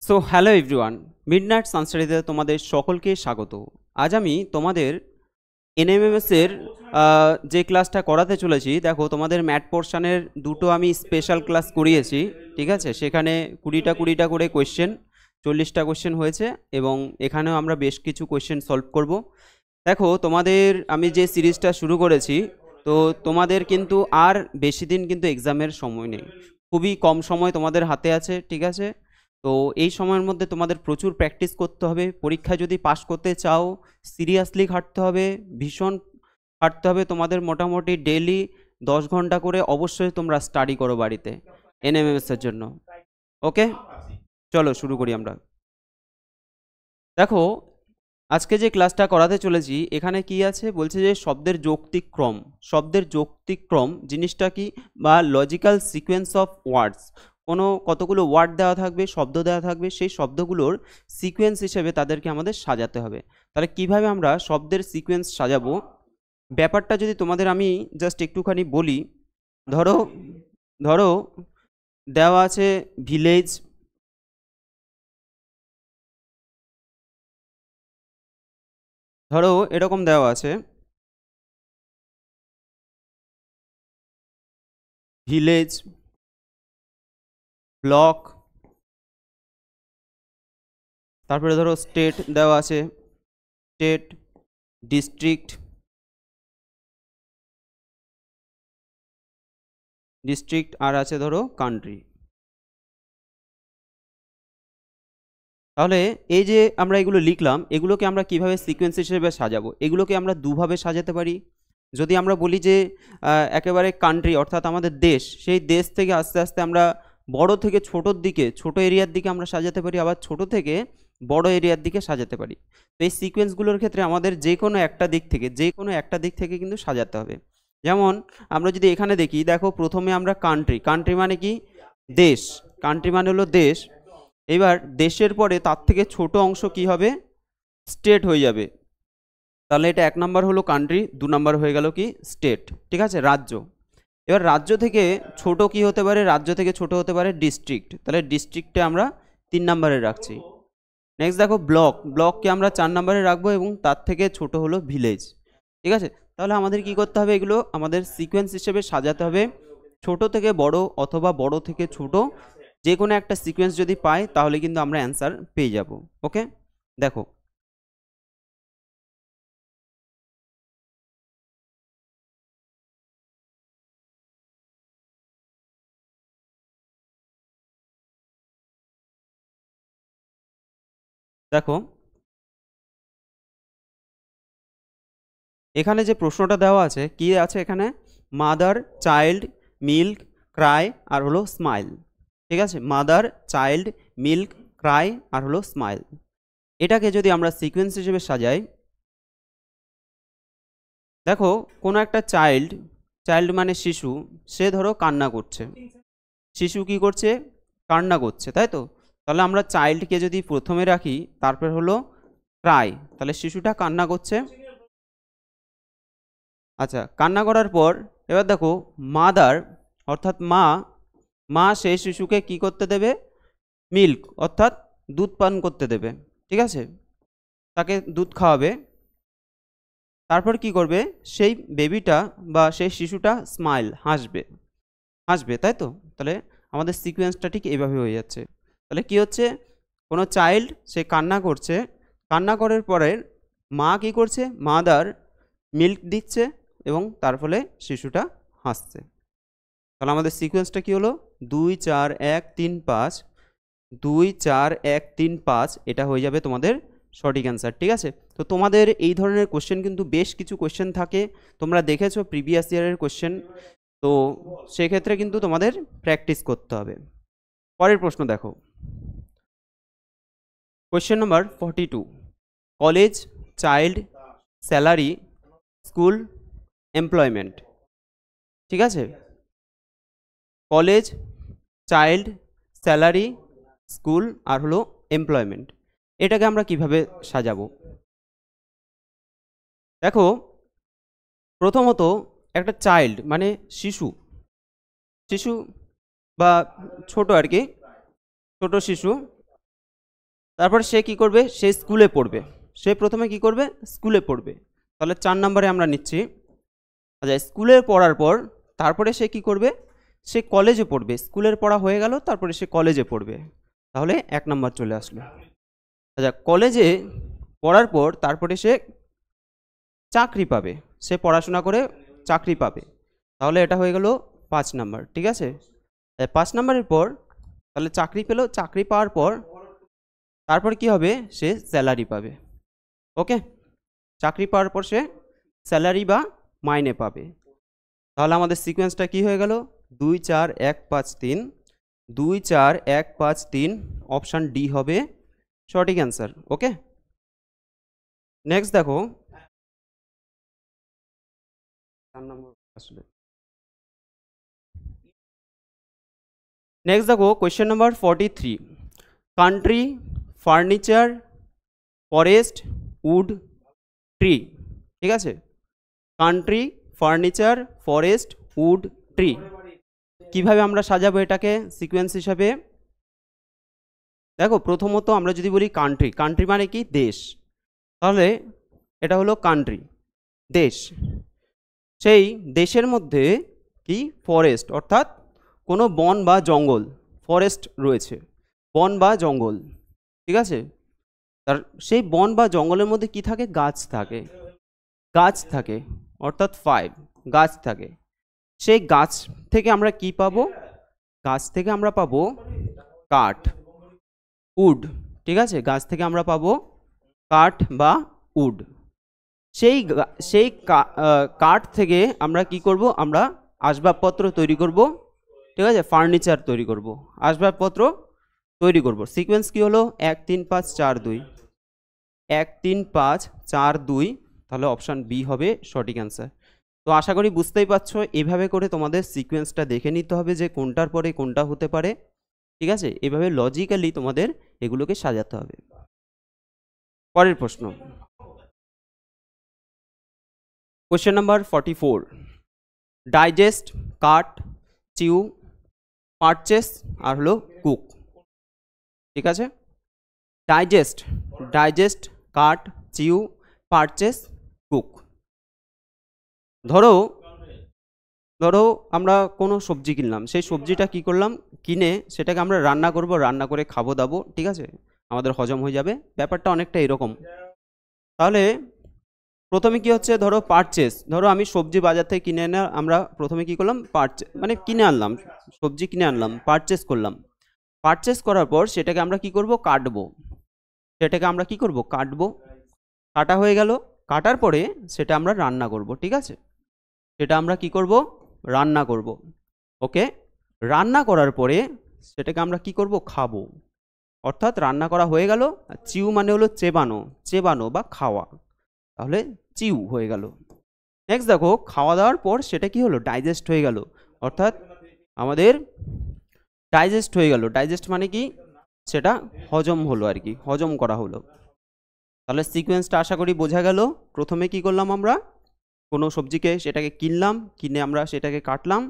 So hello everyone, midnight সানস্টাডিতে তোমাদের সকলকে স্বাগত। আজ আমি তোমাদের এনএমএমএস এর যে ক্লাসটা করাতে চলেছি, দেখো তোমাদের ম্যাথ পোর্শনের দুটো আমি স্পেশাল ক্লাস করিয়েছি, ঠিক আছে। সেখানে 20টা করে কোয়েশ্চেন, 40টা কোয়েশ্চেন হয়েছে এবং এখানেও আমরা বেশ কিছু কোয়েশ্চেন সলভ করব। দেখো তোমাদের আমি যে সিরিজটা শুরু করেছি, তো তোমাদের কিন্তু আর বেশি দিন কিন্তু এক্সামের সময় নেই, খুবই কম সময় তোমাদের হাতে আছে, ঠিক আছে। তো এই সময়ের মধ্যে তোমাদের প্রচুর প্র্যাকটিস করতে হবে। পরীক্ষায় যদি পাশ করতে চাও, সিরিয়াসলি খাটতে হবে, ভীষণ খাটতে হবে। তোমাদের মোটামুটি ডেইলি 10 ঘন্টা করে অবশ্যই তোমরা স্টাডি করো বাড়িতে এনএমএমএস এর জন্য। ওকে, চলো শুরু করি আমরা। দেখো আজকে যে ক্লাসটা করাতে চলেছি, এখানে কি আছে বলছে যে শব্দের যৌক্তিক ক্রম। শব্দের যৌক্তিক ক্রম জিনিসটা কি, বা লজিক্যাল সিকোয়েন্স অফ ওয়ার্ডস। কোনো কতগুলো ওয়ার্ড দেওয়া থাকবে, শব্দ দেওয়া থাকবে, সেই শব্দগুলোর সিকোয়েন্স হিসেবে তাদেরকে আমাদের সাজাতে হবে। তাহলে কিভাবে আমরা শব্দের সিকোয়েন্স সাজাবো, ব্যাপারটা যদি তোমাদের আমি জাস্ট একটুখানি বলি। ধরো ধরো দেওয়া আছে ভিলেজ, ধরো এরকম দেওয়া আছে ভিলেজ, ব্লক, তারপরে ধরো স্টেট দেওয়া আছে, স্টেট, ডিস্ট্রিক্ট, আর আছে ধরো কান্ট্রি। তাহলে এই যে আমরা এগুলো লিখলাম, এগুলোকে আমরা কিভাবে সিকোয়েন্স হিসেবে সাজাবো, এগুলোকে আমরা দুভাবে সাজাতে পারি। যদি আমরা বলি যে একেবারে কান্ট্রি অর্থাৎ আমাদের দেশ, সেই দেশ থেকে আস্তে আস্তে আমরা বড় থেকে ছোটোর দিকে, ছোট এরিয়ার দিকে আমরা সাজাতে পারি, আবার ছোট থেকে বড় এরিয়ার দিকে সাজাতে পারি। তো এই সিকোয়েন্সগুলোর ক্ষেত্রে আমাদের যে কোনো একটা দিক থেকে কিন্তু সাজাতে হবে। যেমন আমরা যদি এখানে দেখি, দেখো প্রথমে আমরা কান্ট্রি, কান্ট্রি মানে কি, দেশ, কান্ট্রি মানে হলো দেশ। এবার দেশের পরে তার থেকে ছোট অংশ কি হবে, স্টেট হয়ে যাবে। তাহলে এটা 1 নম্বর হলো কান্ট্রি, 2 নম্বর হয়ে গেল কি স্টেট, ঠিক আছে, রাজ্য। এবার রাজ্য থেকে ছোট কি হতে পারে, রাজ্য থেকে ছোট হতে পারে ডিস্ট্রিক্ট, তাহলে ডিস্ট্রিক্টে আমরা 3 নম্বরে রাখছি। নেক্সট দেখো ব্লক, ব্লককে আমরা 4 নম্বরে রাখবো এবং তার থেকে ছোট হলো ভিলেজ, ঠিক আছে। তাহলে আমাদের কি করতে হবে, এগুলো আমাদের সিকোয়েন্স হিসেবে সাজাতে হবে, ছোট থেকে বড় অথবা বড় থেকে ছোট, যে কোনো একটা সিকোয়েন্স যদি পাই তাহলে কিন্তু আমরা অ্যান্সার পেয়ে যাব। ওকে, দেখো দেখো এখানে যে প্রশ্নটা দেওয়া আছে, কি আছে এখানে, মাদার, চাইল্ড, মিল্ক, ক্রাই আর হলো স্মাইল, ঠিক আছে। মাদার, চাইল্ড, মিল্ক, ক্রাই আর হলো স্মাইল। এটাকে যদি আমরা সিকোয়েন্স হিসেবে সাজাই, দেখো কোনো একটা চাইল্ড, চাইল্ড মানে শিশু, সে ধরো কান্না করছে, শিশু কি করছে, কান্না করছে, তাই তো। তাহলে আমরা চাইল্ডকে যদি প্রথমে রাখি, তারপর হলো ক্রাই, তাহলে শিশুটা কান্না করছে। আচ্ছা, কান্না করার পর এবার দেখো মাদার অর্থাৎ মা, মা সেই শিশুকে কি করতে দেবে, মিল্ক অর্থাৎ দুধ পান করতে দেবে, ঠিক আছে, তাকে দুধ খাওয়াবে। তারপর কি করবে, সেই বেবিটা বা সেই শিশুটা স্মাইল, হাসবে, হাসবে, তাই তো। তাহলে আমাদের সিকোয়েন্সটা ঠিক এইভাবে হয়ে যাচ্ছে। তাহলে কি হচ্ছে, কোনো চাইল্ড সে কান্না করছে, কান্না করার পরে মা কি করছে, মাদার মিল্ক দিচ্ছে এবং তার ফলে শিশুটা হাসছে। তাহলে আমাদের সিকোয়েন্সটা কি হলো, 2 4 1 3 5, 2 4 1 3 5, এটা হয়ে যাবে তোমাদের সঠিক অ্যান্সার, ঠিক আছে। তো তোমাদের এই ধরনের কোশ্চেন কিন্তু বেশ কিছু কোশ্চেন থাকে, তোমরা দেখেছো প্রিভিয়াস ইয়ারের কোশ্চেন, তো সেক্ষেত্রে কিন্তু তোমাদের প্র্যাকটিস করতে হবে। পরের প্রশ্ন দেখো, question number 42, college, child, salary, school, employment, ঠিক আছে। কলেজ, চাইল্ড, স্যালারি, স্কুল আর হলো এমপ্লয়মেন্ট, এটাকে আমরা কিভাবে সাজাবো। দেখো প্রথমত একটা চাইল্ড মানে শিশু, শিশু বা ছোট আর কি, ছোট শিশু, তারপর সে কি করবে, সে স্কুলে পড়বে, সে প্রথমে কি করবে, স্কুলে পড়বে। তাহলে 4 নম্বরে আমরা নিচ্ছি। আচ্ছা, স্কুলে পড়ার পর তারপরে সে কি করবে, সে কলেজে পড়বে। স্কুলের পড়া হয়ে গেল, তারপরে সে কলেজে পড়বে, তাহলে 1 নম্বর চলে আসলো। আচ্ছা, কলেজে পড়ার পর তারপরে সে চাকরি পাবে, সে পড়াশোনা করে চাকরি পাবে, তাহলে এটা হয়ে গেল 5 নম্বর। ঠিক আছে, 5 নম্বরের পর তাহলে চাকরি পেল, চাকরি পাওয়ার পর তারপর কি হবে, সে স্যালারি পাবে। ওকে, চাকরি পাওয়ার পর সে স্যালারি বা মাইনে পাবে। তাহলে আমাদের সিকোয়েন্সটা কি হয়ে গেল, 2 4 1 5 3, 2 4 1 5 3, অপশান ডি হবে সঠিক অ্যান্সার। ওকে, নেক্সট দেখো, নেক্সট দেখো question number 43, country, furniture, forest, wood, tree. ঠিক আছে, country, furniture, forest, wood, tree, কিভাবে আমরা সাজাবো এটাকে সিকোয়েন্স হিসাবে? দেখো, প্রথমত আমরা যদি বলি কান্ট্রি, কান্ট্রি মানে কি, দেশ, তাহলে এটা হলো কান্ট্রি, দেশ। সেই দেশের মধ্যে কি, ফরেস্ট, অর্থাৎ কোনো বন বা জঙ্গল, ফরেস্ট রয়েছে, বন বা জঙ্গল। ঠিক আছে, তার সেই বন বা জঙ্গলের মধ্যে কি থাকে, গাছ থাকে, গাছ থাকে, অর্থাৎ 5 গাছ থাকে। সেই গাছ থেকে আমরা কি পাবো, গাছ থেকে আমরা পাবো কাঠ, উড। ঠিক আছে, গাছ থেকে আমরা পাবো কাঠ বা উড। সেই কাঠ থেকে আমরা কি করব, আমরা আসবাবপত্র তৈরি করব। ঠিক আছে, ফার্নিচার তৈরি করব, আসবাবপত্র তৈরি করব। সিকোয়েন্স কি হলো, 1 3 5 4 2, 1 3 5 4 2, তাহলে অপশান বি হবে সঠিক অ্যান্সার। তো আশা করি বুঝতেই পারছো, এভাবে করে তোমাদের সিকোয়েন্সটা দেখে নিতে হবে যে কোনটার পরে কোনটা হতে পারে। ঠিক আছে, এভাবে লজিক্যালি তোমাদের এগুলোকে সাজাতে হবে। পরের প্রশ্ন, কোয়েশ্চেন নাম্বার 44, ডাইজেস্ট, কাট, চিউ, পারচেস আর হলো কুক। ঠিক আছে, ডাইজেস্ট, ডাইজেস্ট, কাট, চিউ, পারচেস, কুক। ধরো ধরো আমরা কোনো সবজি কিনলাম, সেই সবজিটা কি করলাম, কিনে সেটাকে আমরা রান্না করব, রান্না করে খাবো দাবো। ঠিক আছে, আমাদের হজম হয়ে যাবে, ব্যাপারটা অনেকটা এরকম। তাহলে প্রথমে কি হচ্ছে, ধরো পারচেস, ধরো আমি সবজি বাজার থেকে কিনে এনে আমরা প্রথমে কি করলাম, মানে কিনে আনলাম, সবজি কিনে আনলাম, পারচেস করলাম। পারচেস করার পর সেটাকে আমরা কি করব, কাটবো, সেটাকে আমরা কি করব, কাটবো। কাটা হয়ে গেল, কাটার পরে সেটা আমরা রান্না করব। ঠিক আছে, সেটা আমরা কি করব, রান্না করব। ওকে, রান্না করার পরে সেটাকে আমরা কি করব, খাবো, অর্থাৎ রান্না করা হয়ে গেল। চিউ মানে হলো চেবানো, চেবানো বা খাওয়া, তাহলে চিউ হয়ে গেল। নেক্সট দেখো, খাওয়া দাওয়ার পর সেটা কি হলো, ডাইজেস্ট হয়ে গেল, অর্থাৎ আমাদের ডাইজেস্ট হয়ে গেল। ডাইজেস্ট মানে কি, সেটা হজম হলো আর কি, হজম করা হলো। তাহলে সিকোয়েন্সটা আশা করি বোঝা গেল। প্রথমে কি করলাম, আমরা কোনো সবজিকে সেটাকে কিনলাম, কিনে আমরা সেটাকে কাটলাম,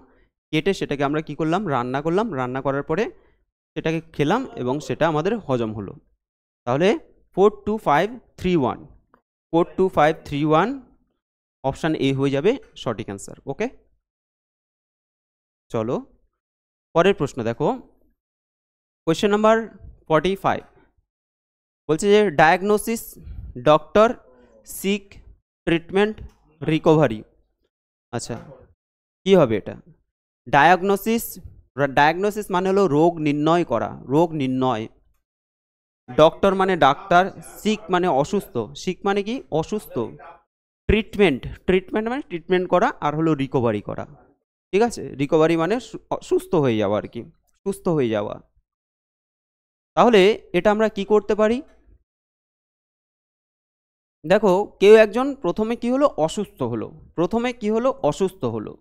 কেটে সেটাকে আমরা কি করলাম, রান্না করলাম, রান্না করার পরে সেটাকে খেলাম এবং সেটা আমাদের হজম হলো। তাহলে 4 2 5 3 1, 4 2 5 3 1, অপশান এ হয়ে যাবে সঠিক অ্যান্সার। ওকে, চলো পরের প্রশ্ন দেখো, কোয়েশ্চেন নাম্বার 45, বলছে যে diagnosis, doctor, sick, treatment, recovery. আচ্ছা, কি হবে এটা, ডায়াগনোসিস, ডায়াগনোসিস মানে হলো রোগ নির্ণয় করা, রোগ নির্ণয়। ডক্টর মানে ডাক্তার, সিক মানে অসুস্থ, সিক মানে কি, অসুস্থ। ট্রিটমেন্ট, ট্রিটমেন্ট মানে ট্রিটমেন্ট করা, আর হলো রিকভারি করা। ঠিক আছে, রিকভারি মানে সুস্থ হয়ে যাওয়া আর কি, সুস্থ হয়ে যাওয়া। তাহলে এটা আমরা কি করতে পারি, দেখো কেউ একজন প্রথমে কি হলো, অসুস্থ হলো, প্রথমে কি হলো, অসুস্থ হলো।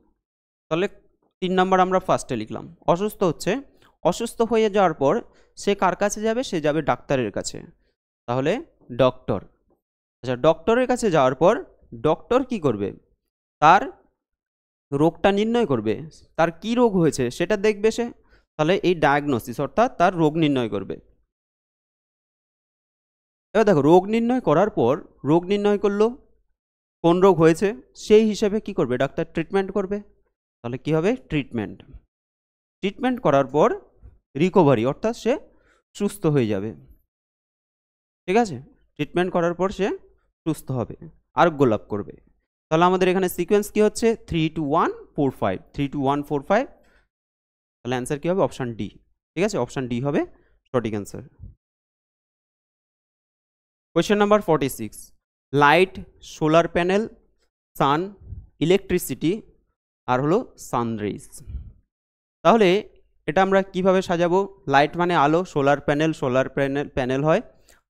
তাহলে 3 নম্বর আমরা ফার্স্টে লিখলাম, অসুস্থ হচ্ছে, অসুস্থ হয়ে যাওয়ার পর সে কার কাছে যাবে, সে যাবে ডাক্তারের কাছে, তাহলে ডক্টর। আচ্ছা, ডক্টরের কাছে যাওয়ার পর ডক্টর কি করবে, তার রোগটা নির্ণয় করবে, তার কি রোগ হয়েছে সেটা দেখবে সে। তাহলে এই ডায়াগনোসিস অর্থাৎ তার রোগ নির্ণয় করবে। এবার দেখো রোগ নির্ণয় করার পর রোগ নির্ণয় করলো, কোন রোগ হয়েছে সেই হিসেবে কি করবে ডাক্তার ট্রিটমেন্ট করবে। তাহলে কি হবে ট্রিটমেন্ট। ট্রিটমেন্ট করার পর রিকভারি অর্থাৎ সে সুস্থ হয়ে যাবে। ঠিক আছে, ট্রিটমেন্ট করার পর সে সুস্থ হবে, আরোগ্য লাভ করবে। তাহলে আমাদের এখানে সিকোয়েন্স কি হচ্ছে 3 2 1 4 5, 3 2 1 4 5। তাহলে অ্যান্সার কি হবে অপশান ডি। ঠিক আছে, অপশান ডি হবে সঠিক answer. Question number 46, light, solar panel, sun, electricity আর হলো সানরাইজ। তাহলে এটা আমরা কিভাবে সাজাবো? লাইট মানে আলো, সোলার প্যানেল হয়,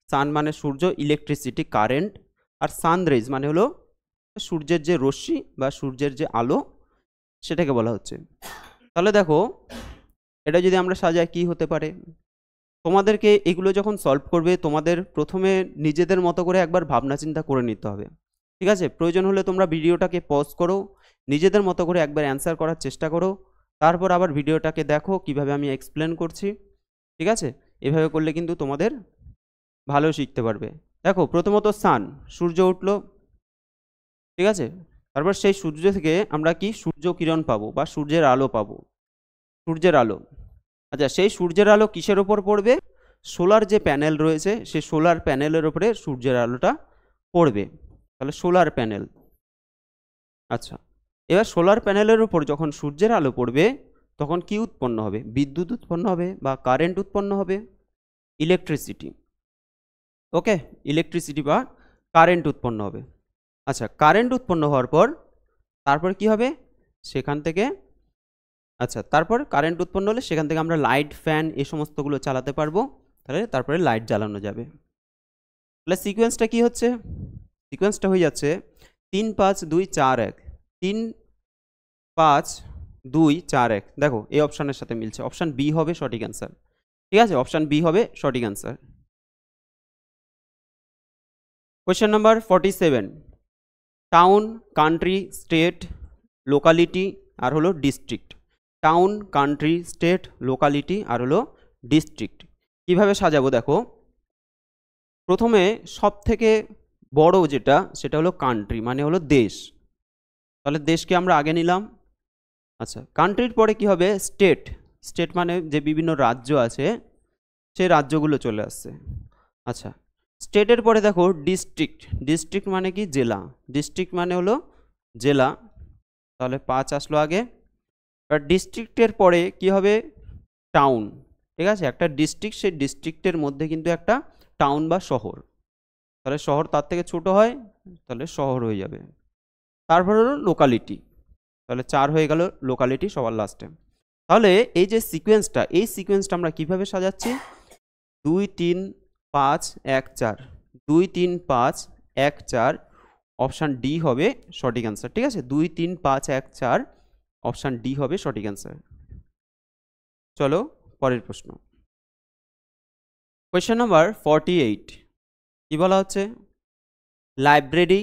সান মানে সূর্য, ইলেকট্রিসিটি কারেন্ট, আর সানরাইজ মানে হলো সূর্যের যে রশ্মি বা সূর্যের যে আলো সেটাকে বলা হচ্ছে। তাহলে দেখো এটা যদি আমরা সাজাই কি হতে পারে, তোমাদেরকে এগুলো যখন সলভ করবে তোমাদের প্রথমে নিজেদের মতো করে একবার ভাবনা চিন্তা করে নিতে হবে। ঠিক আছে, প্রয়োজন হলে তোমরা ভিডিওটাকে পজ করো, নিজেদের মতো করে একবার অ্যান্সার করার চেষ্টা করো, তারপর আবার ভিডিওটাকে দেখো কিভাবে আমি এক্সপ্লেন করছি। ঠিক আছে, এভাবে করলে কিন্তু তোমাদের ভালো শিখতে পারবে। দেখো প্রথমত সান, সূর্য উঠলো। ঠিক আছে, তারপর সেই সূর্য থেকে আমরা কি সূর্য কিরণ পাবো বা সূর্যের আলো পাবো, সূর্যের আলো। আচ্ছা, সেই সূর্যের আলো কিসের ওপর পড়বে? সোলার যে প্যানেল রয়েছে সেই সোলার প্যানেলের ওপরে সূর্যের আলোটা পড়বে, তাহলে সোলার প্যানেল। আচ্ছা, এবার সোলার প্যানেলের ওপর যখন সূর্যের আলো পড়বে তখন কি উৎপন্ন হবে? বিদ্যুৎ উৎপন্ন হবে বা কারেন্ট উৎপন্ন হবে, ইলেকট্রিসিটি। ওকে, ইলেকট্রিসিটি বা কারেন্ট উৎপন্ন হবে। আচ্ছা, কারেন্ট উৎপন্ন হওয়ার পর তারপর কি হবে সেখান থেকে? আচ্ছা, তারপর কারেন্ট উৎপন্ন হলে সেখান থেকে আমরা লাইট, ফ্যান এই সমস্তগুলো চালাতে পারবো, তাহলে তারপরে লাইট জ্বালানো যাবে। তাহলে সিকোয়েন্সটা কি হচ্ছে? সিকোয়েন্সটা হয়ে যাচ্ছে 3 5 2 4 1, 3 5 2 4 1। দেখো এই অপশানের সাথে মিলছে, অপশান বি হবে সঠিক অ্যান্সার। ঠিক আছে, অপশান বি হবে সঠিক answer. Question number 47, town, country, state, locality আর হলো district. Town, country, state, locality আর হলো ডিস্ট্রিক্ট। কীভাবে সাজাবো দেখো, প্রথমে সব থেকে বড় যেটা সেটা হলো কান্ট্রি মানে হলো দেশ, তাহলে দেশকে আমরা আগে নিলাম। আচ্ছা, কান্ট্রির পরে কি হবে? স্টেট। স্টেট মানে যে বিভিন্ন রাজ্য আছে সেই রাজ্যগুলো চলে আসছে। আচ্ছা, স্টেটের পরে দেখো ডিস্ট্রিক্ট। ডিস্ট্রিক্ট মানে কি? জেলা। ডিস্ট্রিক্ট মানে হলো জেলা, তাহলে 5 আসলো আগে। আর ডিস্ট্রিক্টের পরে কি হবে? টাউন। ঠিক আছে, একটা ডিস্ট্রিক্ট, সেই ডিস্ট্রিক্টের মধ্যে কিন্তু একটা টাউন বা শহর, তাহলে শহর তার থেকে ছোট হয়, তাহলে শহর হয়ে যাবে। তারপর হলো লোকালিটি, তাহলে 4 হয়ে গেল লোকালিটি সবার লাস্টে। তাহলে এই যে সিকোয়েন্সটা, এই সিকোয়েন্সটা আমরা কিভাবে সাজাচ্ছি? 2 3 5 1 4, 2 3 5 1 4, অপশান ডি হবে সঠিক অ্যান্সার। ঠিক আছে, 2 3 5 1 4, অপশান ডি হবে সঠিক অ্যান্সার। চলো পরের প্রশ্ন। কোয়েশ্চেন নাম্বার 48, কি বলা হচ্ছে? লাইব্রেরি,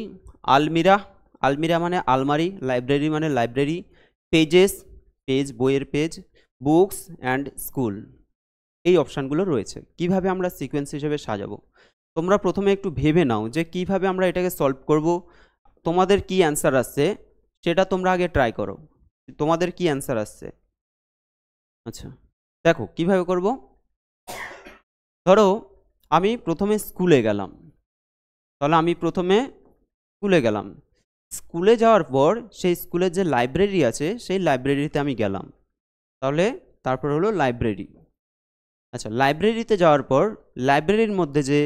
আলমিরা, আলমিরা মানে আলমারি, লাইব্রেরি মানে লাইব্রেরি, পেজেস, পেজ বইয়ের পেজ, বুকস অ্যান্ড স্কুল, এই অপশানগুলো রয়েছে। কিভাবে আমরা সিকোয়েন্স হিসেবে সাজাবো তোমরা প্রথমে একটু ভেবে নাও যে কিভাবে আমরা এটাকে সলভ করব। তোমাদের কি অ্যান্সার আসছে সেটা তোমরা আগে ট্রাই করো, তোমাদের কি অ্যান্সার আসছে। আচ্ছা, দেখো কিভাবে করব। ধরো আমি প্রথমে স্কুলে গেলাম, তাহলে আমি প্রথমে স্কুলে গেলাম, স্কুলে যাওয়ার পর সেই স্কুলের যে লাইব্রেরি আছে সেই লাইব্রেরিতে আমি গেলাম, তাহলে তারপর হলো লাইব্রেরি। আচ্ছা, লাইব্রেরিতে যাওয়ার পর লাইব্রেরির মধ্যে যে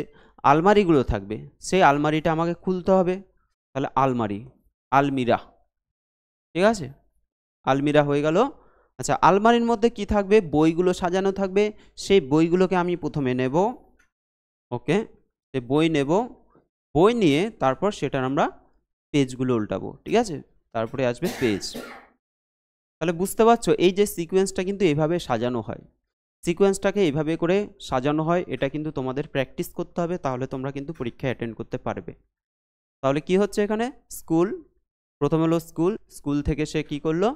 আলমারিগুলো থাকবে সেই আলমারিটা আমাকে খুলতে হবে, তাহলে আলমারি, আলমিরা। ঠিক আছে, আলমিরা হয়ে গেল। আচ্ছা, আলমারির মধ্যে কি থাকবে? বইগুলো সাজানো থাকবে, সেই বইগুলোকে আমি প্রথমে নেব। ওকে, সেই বই নেব, বই নিয়ে তারপর সেটার আমরা পেজগুলো উল্টাবো। ঠিক আছে, তারপরে আসবে পেজ। তাহলে বুঝতে পারছো এই যে সিকোয়েন্সটা কিন্তু এইভাবে সাজানো হয়, সিকোয়েন্সটাকে এইভাবে করে সাজানো হয়। এটা কিন্তু তোমাদের প্র্যাকটিস করতে হবে, তাহলে তোমরা কিন্তু পরীক্ষায় অ্যাটেন্ড করতে পারবে। তাহলে কি হচ্ছে এখানে? স্কুল, প্রথম হলো স্কুল, স্কুল থেকে সে কি করলো?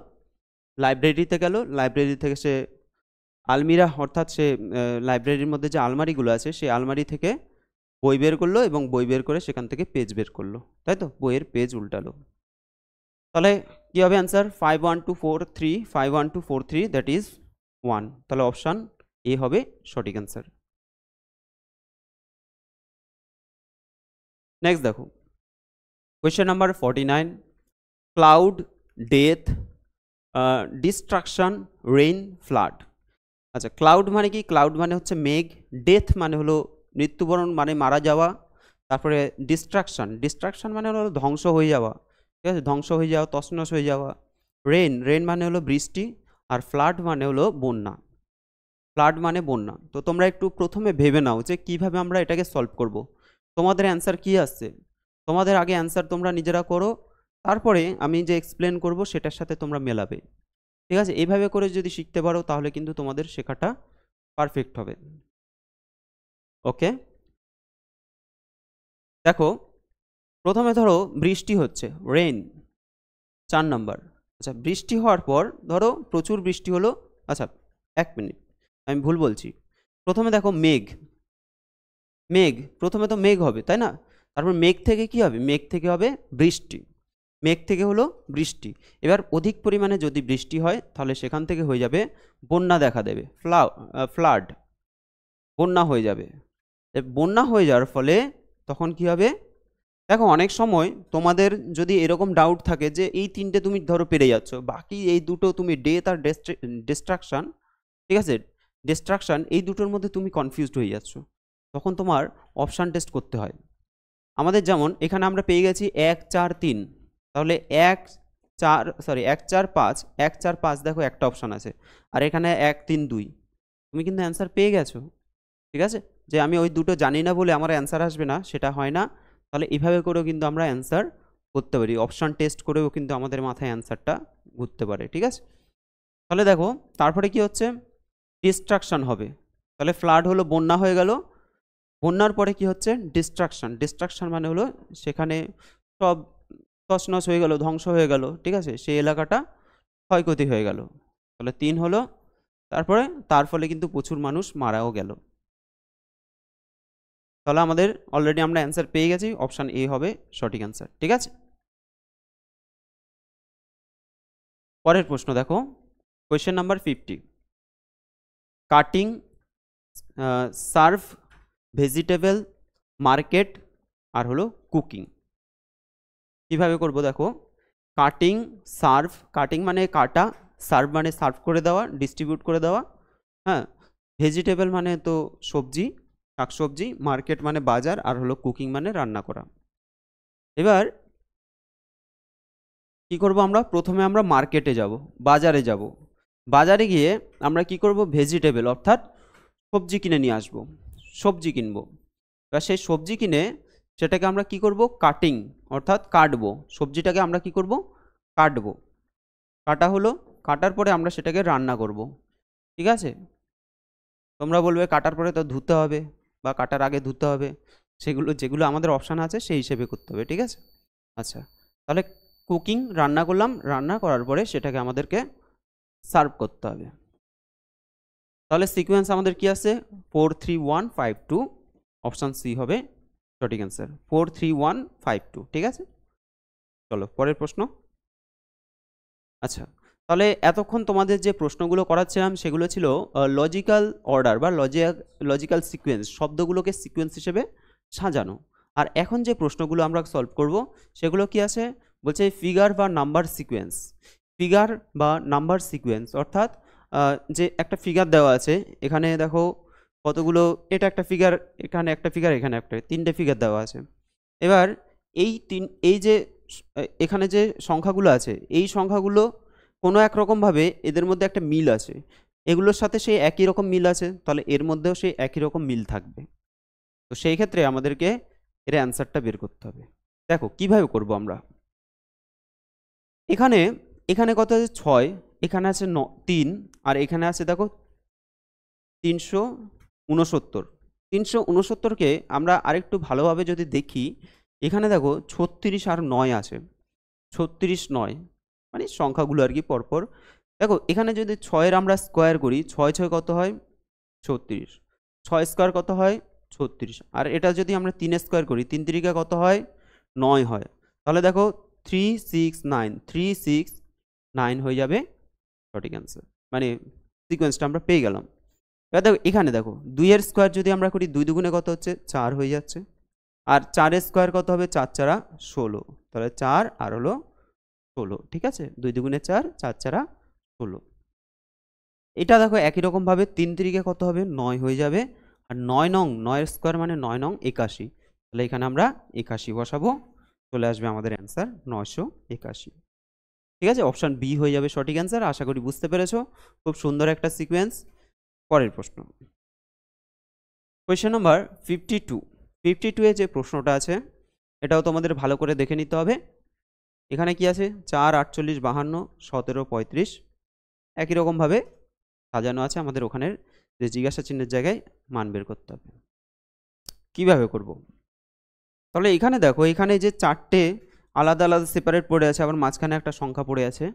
লাইব্রেরিতে গেল, লাইব্রেরি থেকে সে আলমিরা অর্থাৎ সে লাইব্রেরির মধ্যে যে আলমারিগুলো আছে সেই আলমারি থেকে বই বের করলো এবং বই বের করে সেখান থেকে পেজ বের করলো, তাই তো, বইয়ের পেজ উল্টালো। তাহলে কি হবে অ্যান্সার? 51243, 51243, that is 1। তাহলে অপশান এ হবে সঠিক অ্যান্সার। নেক্সট দেখো question number 49, cloud, death, destruction, rain, flood. আচ্ছা, ক্লাউড মানে কি? ক্লাউড মানে হচ্ছে মেঘ। ডেথ মানে হলো মৃত্যুবরণ, মানে মারা যাওয়া। তারপরে ডিস্ট্রাকশন, ডিস্ট্রাকশন মানে হলো ধ্বংস হয়ে যাওয়া, ঠিক আছে, ধ্বংস হয়ে যাওয়া, তছনছ হয়ে যাওয়া। রেইন, রেইন মানে হলো বৃষ্টি। আর ফ্লাড মানে হলো বন্যা, ফ্লাড মানে বন্যা। তো তোমরা একটু প্রথমে ভেবে নাও যে কিভাবে আমরা এটাকে সলভ করব। তোমাদের অ্যান্সার কি আসছে? তোমাদের আগে অ্যান্সার তোমরা নিজেরা করো, তারপরে আমি যে এক্সপ্লেন করব সেটার সাথে তোমরা মেলাবে, ঠিক আছে? এইভাবে করে যদি শিখতে পারো তাহলে কিন্তু তোমাদের শেখাটা পারফেক্ট হবে। ওকে, দেখো প্রথমে ধরো বৃষ্টি হচ্ছে, রেইন, 4 নাম্বার। আচ্ছা, বৃষ্টি হওয়ার পর ধরো প্রচুর বৃষ্টি হলো। আচ্ছা 1 মিনিট, আমি ভুল বলছি। প্রথমে দেখো মেঘ, মেঘ, প্রথমে তো মেঘ হবে, তাই না? তারপর মেঘ থেকে কি হবে? মেঘ থেকে হবে বৃষ্টি, মেঘ থেকে হলো বৃষ্টি। এবার অধিক পরিমাণে যদি বৃষ্টি হয় তাহলে সেখান থেকে হয়ে যাবে বন্যা, দেখা দেবে, ফ্লাড, বন্যা হয়ে যাবে। বন্যা হয়ে যাওয়ার ফলে তখন কি হবে? দেখো অনেক সময় তোমাদের যদি এরকম ডাউট থাকে যে এই 3টে তুমি ধরো পেরে যাচ্ছ, বাকি এই দুটো তুমি ডেথ আর ডিস্ট্রাকশন, ঠিক আছে, ডিস্ট্রাকশন, এই দুটোর মধ্যে তুমি কনফিউজড হয়ে যাচ্ছ, তখন তোমার অপশান টেস্ট করতে হয়। আমাদের যেমন এখানে আমরা পেয়ে গেছি 1 4 3, তাহলে 1 4 5, 1 4 5, দেখো একটা অপশান আছে, আর এখানে 1 3 2, তুমি কিন্তু অ্যান্সার পেয়ে গেছো, ঠিক আছে? যে আমি ওই দুটো জানি না বলে আমার অ্যান্সার আসবে না, সেটা হয় না। তাহলে এইভাবে করেও কিন্তু আমরা অ্যান্সার করতে পারি, অপশান টেস্ট করেও কিন্তু আমাদের মাথায় অ্যান্সারটা ঘুরতে পারে, ঠিক আছে? তাহলে দেখো তারপরে কি হচ্ছে? ডিস্ট্রাকশন হবে, তাহলে ফ্লাড হলো বন্যা হয়ে গেল। বন্যার পরে কি হচ্ছে? ডিস্ট্রাকশন, ডিস্ট্রাকশন মানে হলো সেখানে সব তছনছ হয়ে গেল, ধ্বংস হয়ে গেল, ঠিক আছে, সেই এলাকাটা ক্ষয়ক্ষতি হয়ে গেল। তাহলে 3 হলো। তারপরে তার ফলে কিন্তু প্রচুর মানুষ মারাও গেল। তাহলে আমাদের অলরেডি আমরা অ্যান্সার পেয়ে গেছি, অপশান এ হবে সঠিক অ্যান্সার, ঠিক আছে? পরের প্রশ্ন দেখো, question number 50, cutting, serve, vegetable, market, আর হলো কুকিং। কিভাবে করব দেখো, কাটিং, সার্ভ, কাটিং মানে কাটা, সার্ভ মানে সার্ভ করে দেওয়া, ডিস্ট্রিবিউট করে দেওয়া, হ্যাঁ, ভেজিটেবল মানে তো সবজি, শাকসবজি, মার্কেট মানে বাজার, আর হলো কুকিং মানে রান্না করা। এবার কি করব আমরা? প্রথমে আমরা মার্কেটে যাব, বাজারে যাব। বাজারে গিয়ে আমরা কি করব? ভেজিটেবল অর্থাৎ সবজি কিনে নিয়ে আসব, সবজি কিনবো। এবার সেই সবজি কিনে সেটাকে আমরা কি করব? কাটিং অর্থাৎ কাটবো, সবজিটাকে আমরা কি করব? কাটবো। কাটা হলো, কাটার পরে আমরা সেটাকে রান্না করব, ঠিক আছে? তোমরা বলবে কাটার পরে তো ধুতে হবে বা কাটার আগে ধুতে হবে, সেগুলো যেগুলো আমাদের অপশান আছে সেই হিসেবে করতে হবে, ঠিক আছে? আচ্ছা, তাহলে কুকিং, রান্না করলাম, রান্না করার পরে সেটাকে আমাদেরকে সার্ভ করতে হবে। তাহলে সিকোয়েন্স আমাদের কি আছে? 4 3 1 5 2, অপশান সি হবে সঠিক অ্যান্সার, 4 3 1 5 2, ঠিক আছে? চলো পরের প্রশ্ন। আচ্ছা, তাহলে এতক্ষণ তোমাদের যে প্রশ্নগুলো করাচ্ছিলাম সেগুলো ছিল লজিক্যাল অর্ডার বা লজিক্যাল সিকোয়েন্স, শব্দগুলোকে সিকোয়েন্স হিসেবে সাজানো। আর এখন যে প্রশ্নগুলো আমরা সলভ করব সেগুলো কি আছে? বলছে ফিগার বা নাম্বার সিকোয়েন্স। ফিগার বা নাম্বার সিকোয়েন্স অর্থাৎ যে একটা ফিগার দেওয়া আছে, এখানে দেখো কতগুলো, এটা একটা ফিগার, এখানে একটা ফিগার, এখানে একটা, 3টে ফিগার দেওয়া আছে। এবার এই যে এখানে যে সংখ্যাগুলো আছে, এই সংখ্যাগুলো কোনো এক রকমভাবে এদের মধ্যে একটা মিল আছে, এগুলোর সাথে সেই একই রকম মিল আছে, তাহলে এর মধ্যেও সেই একই রকম মিল থাকবে। তো সেই ক্ষেত্রে আমাদেরকে এর অ্যান্সারটা বের করতে হবে। দেখো কিভাবে করব আমরা। এখানে এখানে কত আছে? 6, এখানে আছে 3, আর এখানে আছে দেখো 369। 369কে আমরা আরেকটু ভালোভাবে যদি দেখি, এখানে দেখো 36 আর 9 আছে, 36 9, মানে সংখ্যাগুলো আর কি পরপর দেখো এখানে যদি 6-এর আমরা স্কোয়ার করি, 6 কত হয় 36, 6 স্কোয়ার কত হয় 36, আর এটা যদি আমরা 3 স্কোয়ার করি 3 3 কত হয় 9 হয়। তাহলে দেখো 369 হয়ে যাবে সঠিক অ্যান্সার, মানে সিকোয়েন্সটা আমরা পেয়ে গেলাম। এবার দেখো এখানে দেখো 2-এর স্কোয়ার যদি আমরা করি 2 দুগুণে কত হচ্ছে 4 হয়ে যাচ্ছে, আর 4-এর স্কোয়ার কত হবে 4 4 16, তাহলে 4 আর হলো 16, ঠিক আছে, 2 দুগুণে 4, 4 4 16। এটা দেখো একই রকমভাবে 3 3 কত হবে 9 হয়ে যাবে, আর 9 নং 9-এর স্কোয়ার মানে 9 নং 81, তাহলে এখানে আমরা 81 বসাবো, চলে আসবে আমাদের অ্যান্সার 981। ঠিক আছে, অপশান বি হয়ে যাবে সঠিক অ্যান্সার। আশা করি বুঝতে পেরেছো, খুব সুন্দর একটা সিকোয়েন্স। পরের প্রশ্ন, কোয়েশ্চেন নাম্বার 52। 52-এ যে প্রশ্নটা আছে এটাও তোমাদের ভালো করে দেখে নিতে হবে। এখানে কি আছে 4 48 52 17 35, একই রকমভাবে সাজানো আছে, আমাদের ওখানের যে জিজ্ঞাসা চিহ্নের জায়গায় মান বের করতে হবে। কিভাবে করব? তাহলে এখানে দেখো এখানে যে 4টে আলাদা আলাদা সেপারেট পড়ে আছে, আবার মাঝখানে একটা সংখ্যা পড়ে আছে,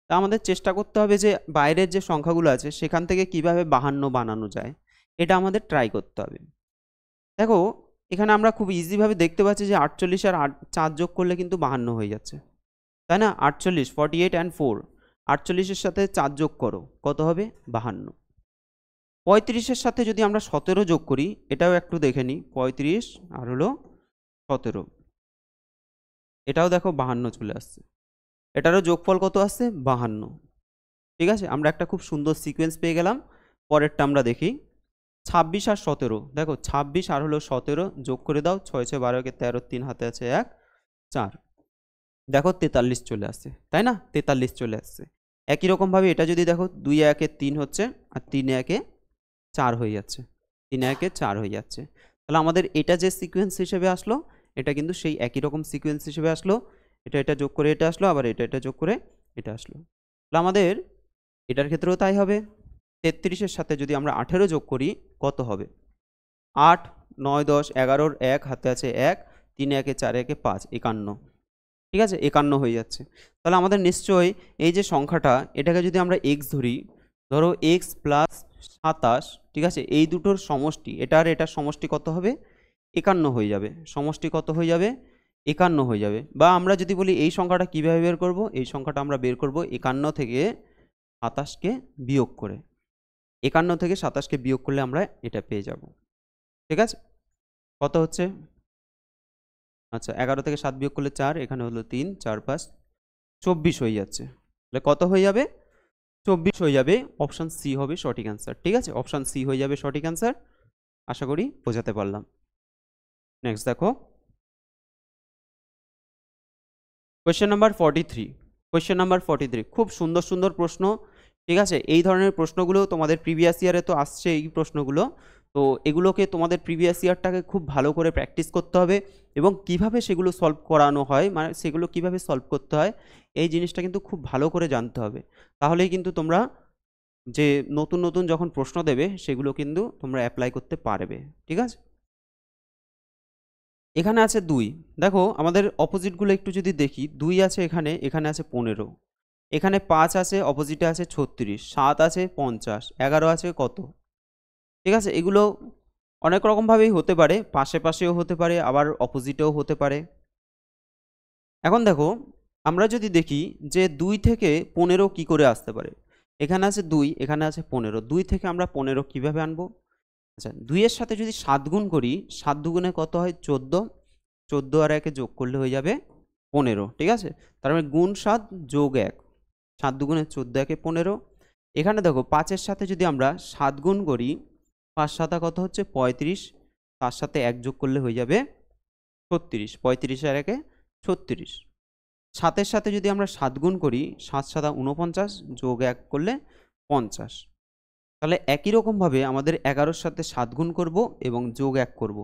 তা আমাদের চেষ্টা করতে হবে যে বাইরের যে সংখ্যাগুলো আছে সেখান থেকে কিভাবে 52 বানানো যায়, এটা আমাদের ট্রাই করতে হবে। দেখো এখানে আমরা খুব ইজিভাবে দেখতে পাচ্ছি যে 48 আর 4 যোগ করলে কিন্তু 52 হয়ে যাচ্ছে, তাই না? 48 48 অ্যান্ড 4, 48-এর সাথে 4 যোগ করো কত হবে 52। 35-এর সাথে যদি আমরা 17 যোগ করি, এটাও একটু দেখে নিই, 35 আর হলো 17, এটাও দেখো 52 চলে আসছে, এটারও যোগফল কত আসছে 52। ঠিক আছে, আমরা একটা খুব সুন্দর সিকোয়েন্স পেয়ে গেলাম। পরেরটা আমরা দেখি 26 আর 17, দেখো 26 আর হলো 17 যোগ করে দাও, 6 6 12 13, 3 হাতে আছে 1 4, দেখো 43 চলে আসছে, তাই না? 43 চলে আসছে। একই রকমভাবে এটা যদি দেখো 2 1 3 হচ্ছে, আর 3 1 4 হয়ে যাচ্ছে, 3 1 4 হয়ে যাচ্ছে, তাহলে আমাদের এটা যে সিকোয়েন্স হিসেবে আসলো এটা কিন্তু সেই একই রকম সিকোয়েন্স হিসেবে আসলো, এটা এটা যোগ করে এটা আসলো, আবার এটা এটা যোগ করে এটা আসলো, তাহলে আমাদের এটার ক্ষেত্রেও তাই হবে। 33-এর সাথে যদি আমরা 18 যোগ করি কত হবে 8 9 10 11-র 1 হাতে আছে 1, 3 1 4 1 5 51, ঠিক আছে, 51 হয়ে যাচ্ছে। তাহলে আমাদের নিশ্চয়ই এই যে সংখ্যাটা এটাকে যদি আমরা x ধরি, ধরো x প্লাস 27, ঠিক আছে, এই দুটোর সমষ্টি, এটা আর এটার সমষ্টি কত হবে 51 হয়ে যাবে, সমষ্টি কত হয়ে যাবে 51 হয়ে যাবে। বা আমরা যদি বলি এই সংখ্যাটা কিভাবে বের করব, এই সংখ্যাটা আমরা বের করব 51 থেকে 27কে বিয়োগ করে, 51 থেকে 27কে বিয়োগ করলে আমরা এটা পেয়ে যাব। ঠিক আছে, কত হচ্ছে, আচ্ছা 11 থেকে 7 বিয়োগ করলে 4, এখানে হলো 3 4 5 24 হয়ে যাচ্ছে, তাহলে কত হয়ে যাবে 24 হয়ে যাবে। অপশান সি হবে সঠিক অ্যান্সার। ঠিক আছে, অপশান সি হয়ে যাবে সঠিক অ্যান্সার। আশা করি বোঝাতে পারলাম। নেক্সট দেখো কোয়েশ্চেন নাম্বার 43। কোয়েশ্চেন নাম্বার 43 খুব সুন্দর সুন্দর প্রশ্ন। ঠিক আছে, এই ধরনের প্রশ্নগুলো তোমাদের প্রিভিয়াস ইয়ারে তো আসছে এই প্রশ্নগুলো, তো এগুলোকে তোমাদের প্রিভিয়াস ইয়ারটাকে খুব ভালো করে প্র্যাকটিস করতে হবে, এবং কিভাবে সেগুলো সলভ করানো হয়, মানে সেগুলো কিভাবে সলভ করতে হয় এই জিনিসটা কিন্তু খুব ভালো করে জানতে হবে, তাহলেই কিন্তু তোমরা যে নতুন নতুন যখন প্রশ্ন দেবে সেগুলো কিন্তু তোমরা অ্যাপ্লাই করতে পারবে। ঠিক আছে, এখানে আছে 2, দেখো আমাদের অপোজিটগুলো একটু যদি দেখি, 2 আছে এখানে, এখানে আছে 15, এখানে 5 আছে, অপোজিটে আছে 36, 7 আছে 50, 11 আছে কত। ঠিক আছে, এগুলো অনেক রকমভাবেই হতে পারে, পাশে পাশেও হতে পারে, আবার অপোজিটেও হতে পারে। এখন দেখো আমরা যদি দেখি যে 2 থেকে 15 কি করে আসতে পারে, এখানে আছে 2, এখানে আছে 15, 2 থেকে আমরা 15 কিভাবে আনবো। আচ্ছা 2-এর সাথে যদি 7 গুণ করি, 7 দুগুণে কত হয় 14, 14 আর 1 যোগ করলে হয়ে যাবে 15। ঠিক আছে, তার মানে গুণ 7 যোগ 1, 7 দুগুণে 14 1 15। এখানে দেখো 5-এর সাথে যদি আমরা 7 গুণ করি, 5 7 কত হচ্ছে 35, তার সাথে 1 যোগ করলে হয়ে যাবে 36, 35 আর 1 36। 7-এর সাথে যদি আমরা 7 গুণ করি, 7 7 49 যোগ 1 করলে 50। তাহলে একই রকমভাবে আমাদের 11-র সাথে 7 গুণ করব এবং যোগ 1 করব,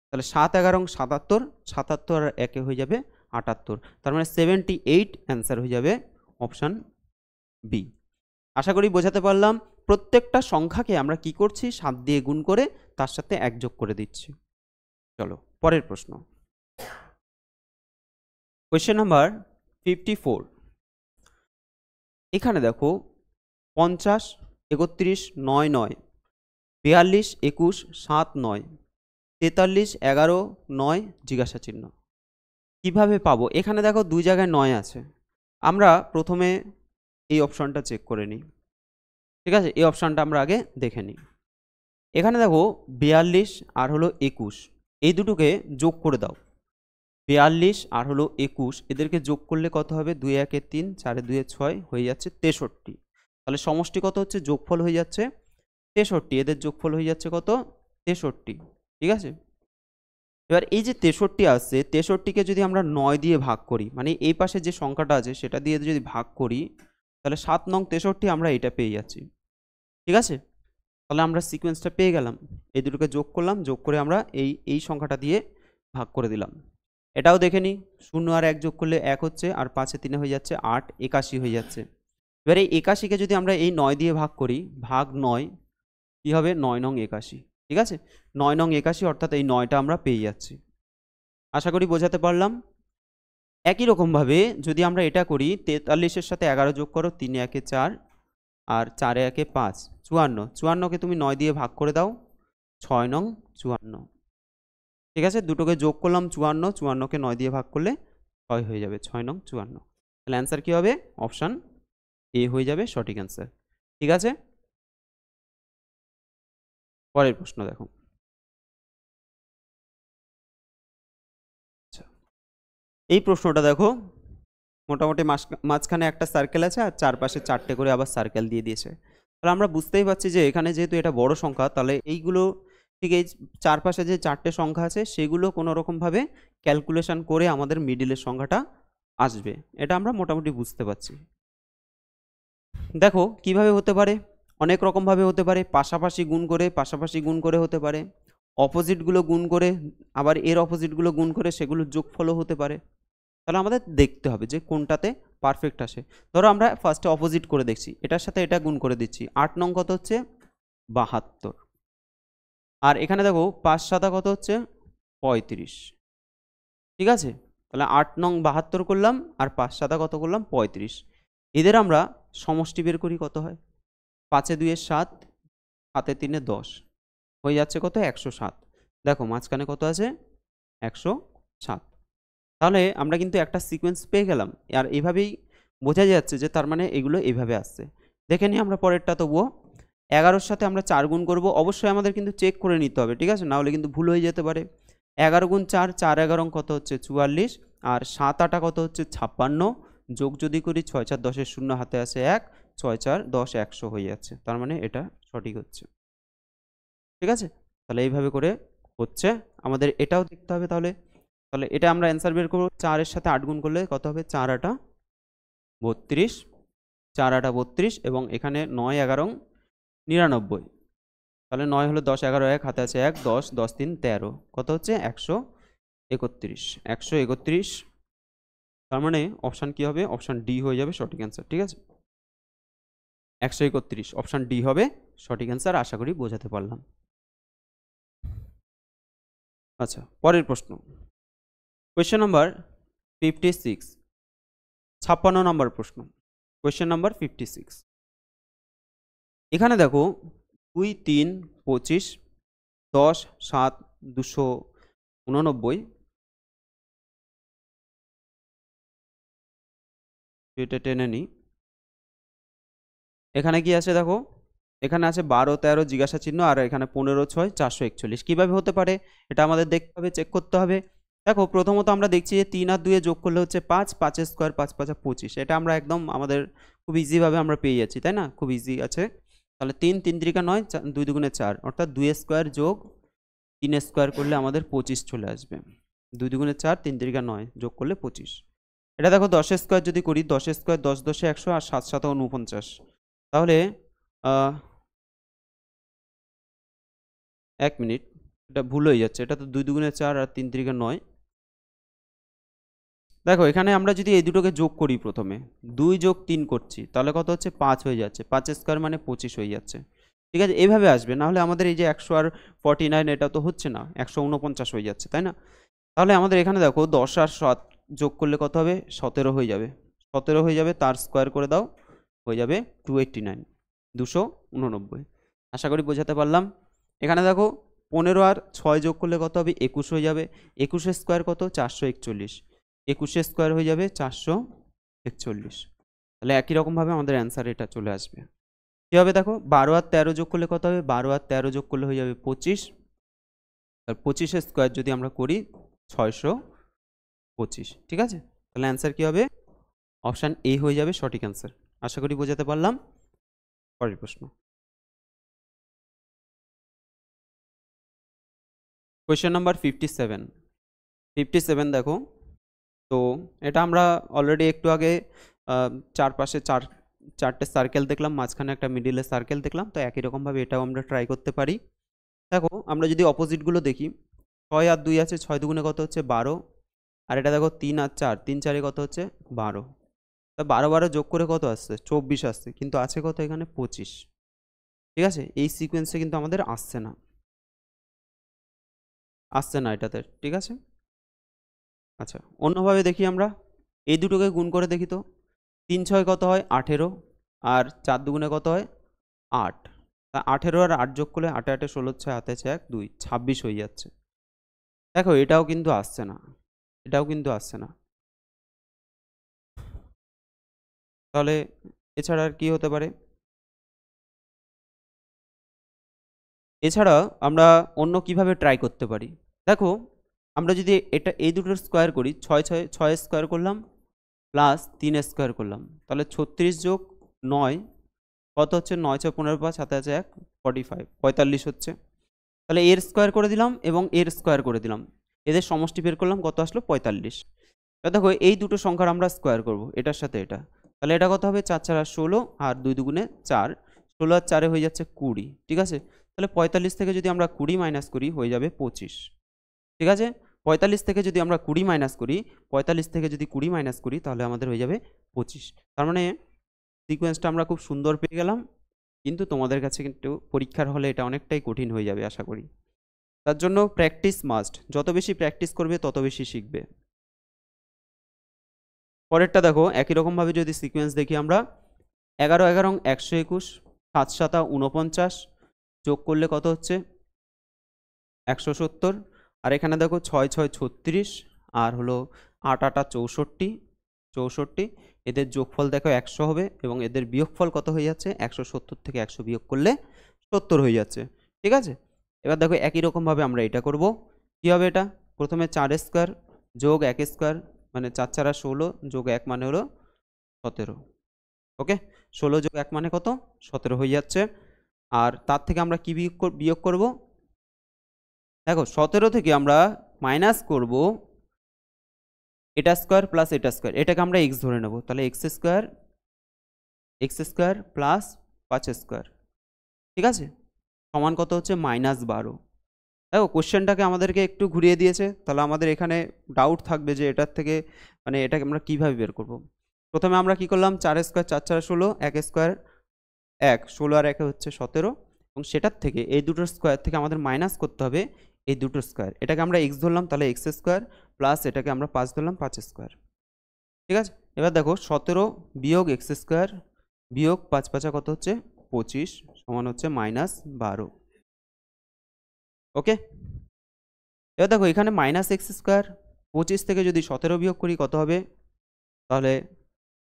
তাহলে 7 11 77, 77 আর 1 হয়ে যাবে 78, তার মানে 78 অ্যান্সার হয়ে যাবে অপশান বি। আশা করি বোঝাতে পারলাম। প্রত্যেকটা সংখ্যাকে আমরা কি করছি 7 দিয়ে গুণ করে তার সাথে 1 যোগ করে দিচ্ছি। চলো পরের প্রশ্ন, কোয়েশ্চেন নাম্বার 54। এখানে দেখো 50, 31, 9, 9, 42, 21, 7, 9, 43, 11, 9 জিজ্ঞাসা চিহ্ন। কিভাবে পাবো? এখানে দেখো দুই জায়গায় 9 আছে, আমরা প্রথমে এই অপশনটা চেক করে নিই। ঠিক আছে, এই অপশনটা আমরা আগে দেখে নিই। এখানে দেখো 42 আর হলো 21, এই দুটোকে যোগ করে দাও। 42 আর হলো 21, এদেরকে যোগ করলে কত হবে? 2 1 3, 4 2 6 হয়ে যাচ্ছে 63। তাহলে সমষ্টি কত হচ্ছে? যোগফল হয়ে যাচ্ছে 63, এদের যোগফল হয়ে যাচ্ছে কত? 63। ঠিক আছে, এবার এই যে 63 আসছে, 63কে যদি আমরা 9 দিয়ে ভাগ করি, মানে এই পাশে যে সংখ্যাটা আছে সেটা দিয়ে যদি ভাগ করি, তাহলে 7 নং 63 আমরা এটা পেয়ে যাচ্ছি। ঠিক আছে, তাহলে আমরা সিকোয়েন্সটা পেয়ে গেলাম। এই দুটোকে যোগ করলাম, যোগ করে আমরা এই সংখ্যাটা দিয়ে ভাগ করে দিলাম। এটাও দেখে নিই, 0 আর 1 যোগ করলে 1 হচ্ছে, আর 5 এ 3 হয়ে যাচ্ছে 8, 81 হয়ে যাচ্ছে। এবার এই 81কে যদি আমরা এই 9 দিয়ে ভাগ করি, ভাগ 9 কি হবে? 9 নং 81। ঠিক আছে, 9 নং 81, অর্থাৎ এই 9টা আমরা পেয়ে যাচ্ছি। আশা করি বোঝাতে পারলাম। একই রকমভাবে যদি আমরা এটা করি, 43-এর সাথে 11 যোগ করো, 3 1 4 আর 4 1 5, 54। 54কে তুমি 9 দিয়ে ভাগ করে দাও, 6 নং 54। ঠিক আছে, দুটোকে যোগ করলাম 54, 54কে 9 দিয়ে ভাগ করলে 6 হয়ে যাবে, 6 নং 54। তাহলে অ্যান্সার কি হবে? অপশান এ হয়ে যাবে সঠিক অ্যান্সার। ঠিক আছে, পরের প্রশ্ন দেখো। আচ্ছা, এই প্রশ্নটা দেখো, মোটামুটি মাঝখানে একটা সার্কেল আছে আর চারপাশে 4টে করে আবার সার্কেল দিয়ে দিয়েছে। তাহলে আমরা বুঝতেই পারছি যে এখানে যেহেতু এটা বড় সংখ্যা, তাহলে এইগুলো ঠিক এই চারপাশে যে 4টে সংখ্যা আছে সেগুলো কোনো রকমভাবে ক্যালকুলেশন করে আমাদের মিডিলের সংখ্যাটা আসবে, এটা আমরা মোটামুটি বুঝতে পারছি। দেখো কিভাবে হতে পারে, অনেক রকমভাবে হতে পারে। পাশাপাশি গুণ করে হতে পারে, অপোজিটগুলো গুণ করে, আবার এর অপোজিটগুলো গুণ করে সেগুলোর যোগফলও হতে পারে। তাহলে আমাদের দেখতে হবে যে কোনটাতে পারফেক্ট আসে। ধরো আমরা ফার্স্টে অপোজিট করে দেখছি, এটার সাথে এটা গুণ করে দিচ্ছি। 8 নং কত হচ্ছে? 72। আর এখানে দেখো 5 7 কত হচ্ছে? 35। ঠিক আছে, তাহলে 8 নং 72 করলাম, আর 5 7 কত করলাম? 35। এদের আমরা সমষ্টি বের করি, কত হয়? 5 এ 2 7, 7 এ 3 10, হয়ে যাচ্ছে কত? 107। দেখো মাঝখানে কত আছে? 107। তাহলে আমরা কিন্তু একটা সিকোয়েন্স পেয়ে গেলাম, আর এইভাবেই বোঝা যাচ্ছে যে তার মানে এগুলো এইভাবে আসছে। দেখে নিই আমরা পরেরটা। তবুও 11-র সাথে আমরা 4 গুণ করবো, অবশ্যই আমাদের কিন্তু চেক করে নিতে হবে। ঠিক আছে, না হলে কিন্তু ভুল হয়ে যেতে পারে। 11 গুণ 4, 4 11 কত হচ্ছে? 44, আর 7 8 কত হচ্ছে? 56। যোগ যদি করি, 6 4 10-এর 0 হাতে আসে 1, 6 4 10 100 হয়ে যাচ্ছে, তার মানে এটা সঠিক হচ্ছে। ঠিক আছে, তাহলে এইভাবে করে হচ্ছে, আমাদের এটাও দেখতে হবে। তাহলে এটা আমরা অ্যান্সার বের করবো। 4-এর সাথে 8 গুণ করলে কত হবে? 4 8 32, 4 8 32, এবং এখানে 9 11 99। তাহলে 9 হলো 10 11 1 হাতে আছে 1, 10 10 3 13, কত হচ্ছে? 131। 131, তার মানে অপশান কি হবে? অপশান ডি হয়ে যাবে সঠিক অ্যান্সার। ঠিক আছে, 131, অপশান ডি হবে সঠিক অ্যান্সার। আশা করি বোঝাতে পারলাম। আচ্ছা, পরের প্রশ্ন, কোয়েশ্চেন নাম্বার 56, 56 নম্বর প্রশ্ন, কোয়েশ্চেন নাম্বার 56। এখানে দেখো 2 3 25, 10 7 289, এটা টেনে নিই। এখানে কি আছে দেখো, এখানে আছে 12 13 জিজ্ঞাসা চিহ্ন, আর এখানে 15 6 441। কিভাবে হতে পারে এটা আমাদের দেখতে হবে, চেক করতে হবে। দেখো প্রথমত আমরা দেখছি যে 3 আর 2 এ যোগ করলে হচ্ছে 5, 5 স্কোয়ার 5 5 25। এটা আমরা একদম আমাদের খুব ইজিভাবে আমরা পেয়ে যাচ্ছি, তাই না? খুব ইজি আছে। তাহলে 3 3 3 9, 2 2 4, অর্থাৎ 2 স্কোয়ার যোগ 3 স্কোয়ার করলে আমাদের 25 চলে আসবে। 2 2 4, 3 3 9 যোগ করলে 25। এটা দেখো 10 স্কোয়ার যদি করি, 10 স্কোয়ার 10 10 100, আর 7 7 49। তাহলে 1 মিনিট, এটা ভুল হয়ে যাচ্ছে। এটা তো 2 2 4 আর 3 3 9। দেখো এখানে আমরা যদি এই দুটোকে যোগ করি, প্রথমে 2 যোগ 3 করছি, তাহলে কত হচ্ছে? 5 হয়ে যাচ্ছে। 5 স্কোয়ার মানে 25 হয়ে যাচ্ছে। ঠিক আছে, এইভাবে আসবে, না হলে আমাদের এই যে 100 আর 49 এটা তো হচ্ছে না, 149 হয়ে যাচ্ছে, তাই না? তাহলে আমাদের এখানে দেখো 10 আর 7 যোগ করলে কত হবে? 17 হয়ে যাবে। 17 হয়ে যাবে, তার স্কোয়ার করে দাও, হয়ে যাবে 289। 289। আশা করি বোঝাতে পারলাম। এখানে দেখো 15 আর 6 যোগ করলে কত হবে, 21 হয়ে যাবে। 21 স্কোয়ার কত, 441। 21 স্কোয়ার হয়ে যাবে 441। তাহলে একই রকমভাবে আমাদের অ্যান্সার এটা চলে আসবে। কী হবে দেখো, 12 আর 13 যোগ করলে কত হবে, 12 আর 13 যোগ করলে হয়ে যাবে 25। আর 25 স্কোয়ার যদি আমরা করি 625। ঠিক আছে, তাহলে অ্যান্সার কী হবে, অপশান এ হয়ে যাবে সঠিক অ্যান্সার। আশা করি বোঝাতে পারলাম। পরের প্রশ্ন, কোয়েশ্চেন নাম্বার 57 দেখো। তো এটা আমরা অলরেডি একটু আগে চারপাশে চারটে সার্কেল দেখলাম, মাঝখানে একটা মিডিলে সার্কেল দেখলাম। তো একই রকমভাবে এটাও আমরা ট্রাই করতে পারি। দেখো আমরা যদি অপোজিটগুলো দেখি, 6 আর 2 আছে, 6 দুগুণে কত হচ্ছে 12। আর এটা দেখো 3 আর 4, 3 4 কত হচ্ছে 12। তা 12 12 যোগ করে কত আসছে, 24 আসছে, কিন্তু আছে কত এখানে 25। ঠিক আছে, এই সিকোয়েন্সে কিন্তু আমাদের আসছে না এটাতে। ঠিক আছে, আচ্ছা অন্যভাবে দেখি আমরা, এই দুটোকে গুণ করে দেখি তো। 3 6 কত হয় 18, আর 4 দুগুণে কত হয় 8। তা 18 আর 8 যোগ করলে 8 8 16 6 হাতে 1 2 26 হয়ে যাচ্ছে। দেখো এটাও কিন্তু আসছে না, তাহলে এছাড়া আর কি হতে পারে? এছাড়া আমরা অন্য কিভাবে ট্রাই করতে পারি? দেখো আমরা যদি এই দুটোর স্কোয়ার করি, 6 স্কোয়ার করলাম প্লাস 3 স্কোয়ার করলাম, তাহলে 36 যোগ 9 কত হচ্ছে, 9 6 15 5 হাতে আছে 1 45 হচ্ছে। তাহলে এর স্কোয়ার করে দিলাম এবং এর স্কোয়ার করে দিলাম, এদের সমষ্টি বের করলাম, কত আসলো 45। দেখো এই দুটো সংখ্যার আমরা স্কোয়ার করব, এটার সাথে এটা, তাহলে এটা কত হবে 4 4 16 আর 2 দুগুণে 4, 16 আর 4 হয়ে যাচ্ছে 20। ঠিক আছে, তাহলে 45 থেকে যদি আমরা 20 মাইনাস করি হয়ে যাবে 25। ঠিক আছে, 45 থেকে যদি আমরা 20 মাইনাস করি, 45 থেকে যদি 20 মাইনাস করি তাহলে আমাদের হয়ে যাবে 25। তার মানে সিকোয়েন্সটা আমরা খুব সুন্দর পেয়ে গেলাম, কিন্তু তোমাদের কাছে কিন্তু পরীক্ষার হলে এটা অনেকটাই কঠিন হয়ে যাবে আশা করি। তার জন্য প্র্যাকটিস মাস্ট, যত বেশি প্র্যাকটিস করবে তত বেশি শিখবে। পরেরটা দেখো, একই রকমভাবে যদি সিকোয়েন্স দেখি আমরা, 11 11 121, 7 7 49, যোগ করলে কত হচ্ছে 170। আর এখানে দেখো 6 6 36, আর হলো 8 8 64, এদের যোগফল দেখো 100 হবে, এবং এদের বিয়োগফল কত হয়ে যাচ্ছে, 170 থেকে 100 বিয়োগ করলে 70 হয়ে যাচ্ছে। ঠিক আছে, এবার দেখো একই রকমভাবে আমরা এটা করব। কী হবে এটা, প্রথমে 4 স্কোয়ার যোগ 1 স্কোয়ার, মানে 4 4 16 যোগ 1 মানে হলো 17। ওকে, 16 যোগ 1 মানে কত, 17 হয়ে যাচ্ছে। আর তার থেকে আমরা কি বিয়োগ করব, দেখো 17 থেকে আমরা মাইনাস করব এটা স্কোয়ার প্লাস এটা স্কোয়ার, এটাকে আমরা এক্স ধরে নেব, তাহলে এক্স স্কোয়ার প্লাস 5 স্কোয়ার। ঠিক আছে, সমান কত হচ্ছে -12। দেখো কোশ্চেনটাকে আমাদেরকে একটু ঘুরিয়ে দিয়েছে, তাহলে আমাদের এখানে ডাউট থাকবে যে এটার থেকে মানে এটাকে আমরা কিভাবে বের করব। প্রথমে আমরা কি করলাম, 4 স্কোয়ার 4 4 16, 1 স্কোয়ার 1, 16 আর 1 হচ্ছে 17, এবং সেটার থেকে এই দুটোর স্কোয়ার থেকে আমাদের মাইনাস করতে হবে এই দুটোর স্কোয়ার, এটাকে আমরা এক্স ধরলাম, তাহলে এক্স স্কোয়ার প্লাস এটাকে আমরা 5 ধরলাম, 5 স্কোয়ার। ঠিক আছে, এবার দেখো 17 বিয়োগ এক্স স্কোয়ার বিয়োগ 5 5 কত হচ্ছে 25, সমান হচ্ছে -12। ওকে, এবার দেখো এখানে -x স্কোয়ার, 25 থেকে যদি 17 বিয়োগ করি কত হবে, তাহলে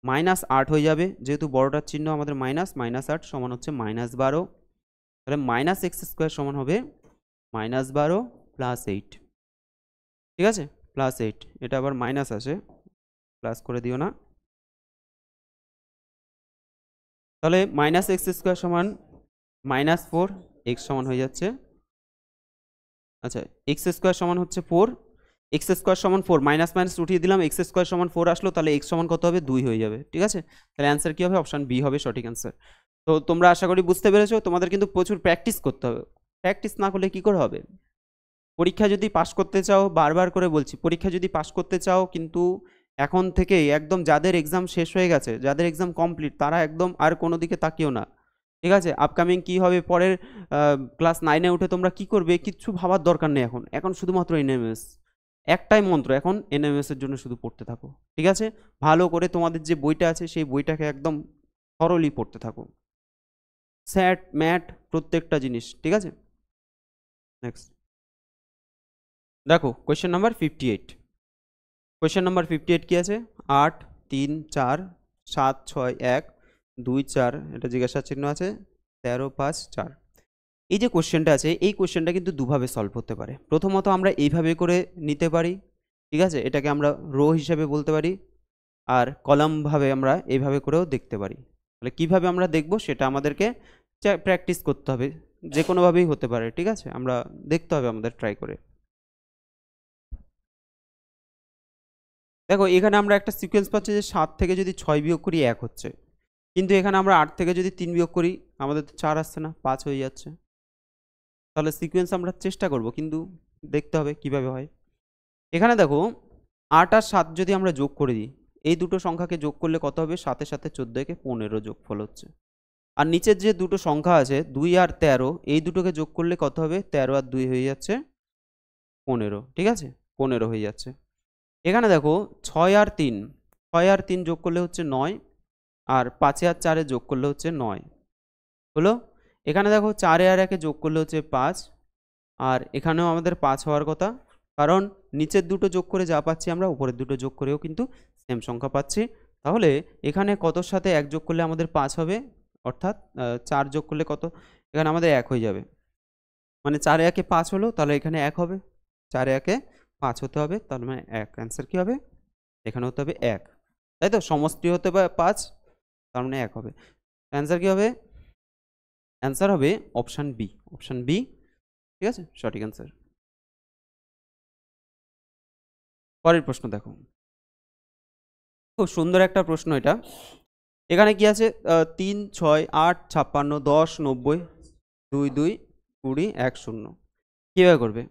-8 হয়ে যাবে, যেহেতু বড়টার চিহ্ন আমাদের -8 সমান হচ্ছে -12। তাহলে -x স্কোয়ার সমান হবে -12 প্লাস 8। ঠিক আছে, প্লাস 8, এটা আবার মাইনাস আসে, প্লাস করে দিও না। তাহলে -x স্কোয়ার সমান -4, x সমান হয়ে যাচ্ছে, আচ্ছা x স্কোয়ার সমান হচ্ছে 4, x স্কোয়ার সমান 4, মাইনাস মাইনাস উঠিয়ে দিলাম, x স্কোয়ার সমান 4 আসলো, তাহলে x সমান কত হবে 2 হয়ে যাবে। ঠিক আছে, তাহলে অ্যান্সার কী হবে, অপশান বি হবে সঠিক অ্যান্সার। তো তোমরা আশা করি বুঝতে পেরেছো, তোমাদের কিন্তু প্রচুর প্র্যাকটিস করতে হবে, প্র্যাকটিস না করলে কী করে হবে। পরীক্ষা যদি পাস করতে চাও, বারবার করে বলছি, পরীক্ষা যদি পাস করতে চাও কিন্তু এখন থেকেই একদম যাদের এক্সাম শেষ হয়ে গেছে, যাদের এক্সাম কমপ্লিট, তারা একদম আর কোনো দিকে তাকিও না। ঠিক আছে, আপকামিং কি হবে, পরের ক্লাস 9-এ উঠে তোমরা কি করবে কিচ্ছু ভাবার দরকার নেই, এখন শুধুমাত্র এনএমএস, একটাই মন্ত্র, এখন এনএমএস এর জন্য শুধু পড়তে থাকো। ঠিক আছে, ভালো করে তোমাদের যে বইটা আছে সেই বইটাকে একদম থরলি পড়তে থাকো। স্যাট ম্যাট প্রত্যেকটা জিনিস, ঠিক আছে। নেক্সট দেখো কোয়েশ্চেন নাম্বার 58। কোয়েশ্চেন নাম্বার 58 কি আছে? 8 3 4 7 6 1 2 4, এটা জিজ্ঞাসা চিহ্ন আছে, 13 5 4। এই যে কোশ্চেনটা আছে, এই কোশ্চেনটা কিন্তু দুভাবে সলভ হতে পারে। প্রথমত আমরা এইভাবে করে নিতে পারি, ঠিক আছে, এটাকে আমরা রো হিসেবে বলতে পারি, আর কলামভাবে আমরা এইভাবে করেও দেখতে পারি। তাহলে কিভাবে আমরা দেখব সেটা আমাদেরকে প্র্যাকটিস করতে হবে, যে কোনোভাবেই হতে পারে, ঠিক আছে, আমরা দেখতে হবে আমাদের ট্রাই করে। দেখো এখানে আমরা একটা সিকোয়েন্স পাচ্ছি যে 7 থেকে যদি 6 বিয়োগ করি 1 হচ্ছে, কিন্তু এখানে আমরা 8 থেকে যদি 3 বিয়োগ করি আমাদের তো 4 আসছে না, 5 হয়ে যাচ্ছে। তাহলে সিকোয়েন্স আমরা চেষ্টা করব, কিন্তু দেখতে হবে কিভাবে হয়। এখানে দেখো 8 আর 7 যদি আমরা যোগ করে দিই, এই দুটো সংখ্যাকে যোগ করলে কত হবে? 7 সাথে 14কে 15 যোগফল হচ্ছে। আর নিচের যে দুটো সংখ্যা আছে 2 আর 13, এই দুটোকে যোগ করলে কত হবে? 13 আর 2 হয়ে যাচ্ছে 15, ঠিক আছে, 15 হয়ে যাচ্ছে। এখানে দেখো 6 আর 3, 6 আর 3 যোগ করলে হচ্ছে 9, আর 5 আর 4 যোগ করলে হচ্ছে 9 হলো। এখানে দেখো 4 আর 1 যোগ করলে হচ্ছে 5, আর এখানেও আমাদের 5 হওয়ার কথা, কারণ নিচের দুটো যোগ করে যা পাচ্ছি আমরা উপরের দুটো যোগ করেও কিন্তু সেম সংখ্যা পাচ্ছি। তাহলে এখানে কতর সাথে 1 যোগ করলে আমাদের 5 হবে, অর্থাৎ 4 যোগ করলে কত? এখানে আমাদের 1 হয়ে যাবে, মানে 4 এ 1 5 হলো, তাহলে এখানে 1 হবে। 4 এ 1 5 হতে হবে, তাহলে মানে 1। অ্যান্সার কী হবে? এখানে হতে হবে 1, তাই তো, সমষ্টি হতে হবে 5, তার মানে 1 হবে। অ্যান্সার কী হবে? অ্যান্সার হবে অপশান বি, অপশান বি, ঠিক আছে, সঠিক অ্যান্সার। পরের প্রশ্ন দেখো, খুব সুন্দর একটা প্রশ্ন এটা। এখানে কি আছে? 3 6 8 56 10 90 2 2 20 1 0। কীভাবে করবে?